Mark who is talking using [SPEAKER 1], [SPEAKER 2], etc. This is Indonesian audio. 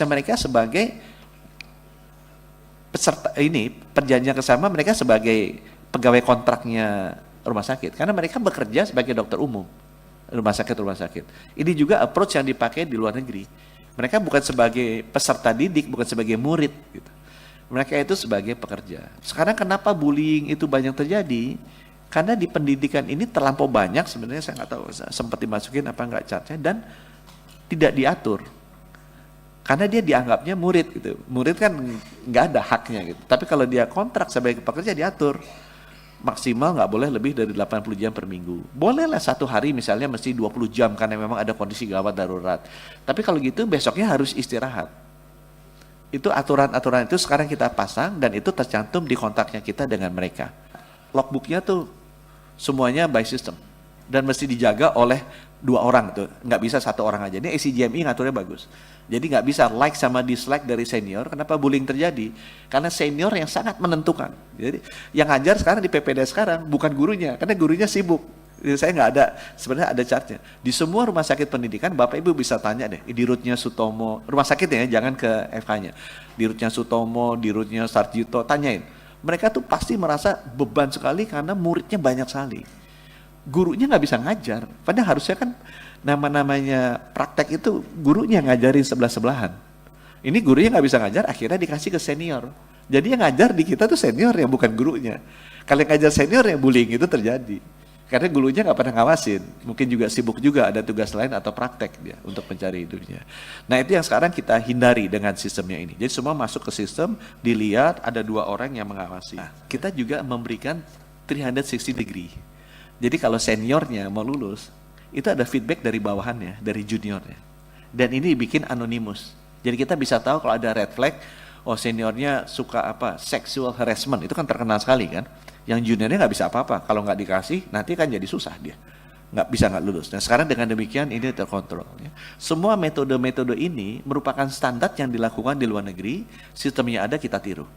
[SPEAKER 1] mereka sebagai peserta ini, perjanjian kerjasama mereka sebagai pegawai kontraknya rumah sakit, karena mereka bekerja sebagai dokter umum rumah sakit. Ini juga approach yang dipakai di luar negeri. Mereka bukan sebagai peserta didik, bukan sebagai murid gitu. Mereka itu sebagai pekerja. Sekarang kenapa bullying itu banyak terjadi? Karena di pendidikan ini terlampau banyak, sebenarnya saya nggak tahu sempat dimasukin apa nggak chartnya, dan tidak diatur. Karena dia dianggapnya murid gitu. Murid kan nggak ada haknya gitu. Tapi kalau dia kontrak sebagai pekerja diatur. Maksimal nggak boleh lebih dari 80 jam per minggu. Bolehlah satu hari misalnya mesti 20 jam karena memang ada kondisi gawat darurat. Tapi kalau gitu besoknya harus istirahat. Itu aturan-aturan itu sekarang kita pasang dan itu tercantum di kontraknya kita dengan mereka. Logbooknya tuh semuanya by system. Dan mesti dijaga oleh 2 orang tuh, nggak bisa 1 orang aja. Ini ACGME ngaturnya bagus. Jadi nggak bisa like sama dislike dari senior. Kenapa bullying terjadi? Karena senior yang sangat menentukan. Jadi yang ngajar sekarang di PPD sekarang bukan gurunya, karena gurunya sibuk. Jadi saya nggak ada, sebenarnya ada chartnya. Di semua rumah sakit pendidikan, Bapak Ibu bisa tanya deh, di rootnya Sutomo, rumah sakit ya, jangan ke FK-nya. Di rootnya Sutomo, di rootnya Sarjito, tanyain. Mereka tuh pasti merasa beban sekali karena muridnya banyak sekali. Gurunya nggak bisa ngajar, padahal harusnya kan namanya praktek itu gurunya ngajarin sebelah-sebelahan. Ini gurunya nggak bisa ngajar, akhirnya dikasih ke senior. Jadi yang ngajar di kita tuh senior ya, bukan gurunya. Kalau yang ngajar senior ya bullying itu terjadi. Karena gurunya nggak pernah ngawasin, mungkin juga sibuk juga ada tugas lain atau praktek dia untuk mencari hidupnya. Nah itu yang sekarang kita hindari dengan sistemnya ini. Jadi semua masuk ke sistem, dilihat ada 2 orang yang mengawasi. Nah, kita juga memberikan 360 degree. Jadi kalau seniornya mau lulus, itu ada feedback dari bawahannya, dari juniornya. Dan ini dibikin anonimus. Jadi kita bisa tahu kalau ada red flag, oh seniornya suka apa, sexual harassment, itu kan terkenal sekali kan. Yang juniornya nggak bisa apa-apa, kalau nggak dikasih, nanti kan jadi susah dia. Nggak lulus. Nah sekarang dengan demikian ini terkontrol. Ya. Semua metode-metode ini merupakan standar yang dilakukan di luar negeri, sistemnya ada kita tiru.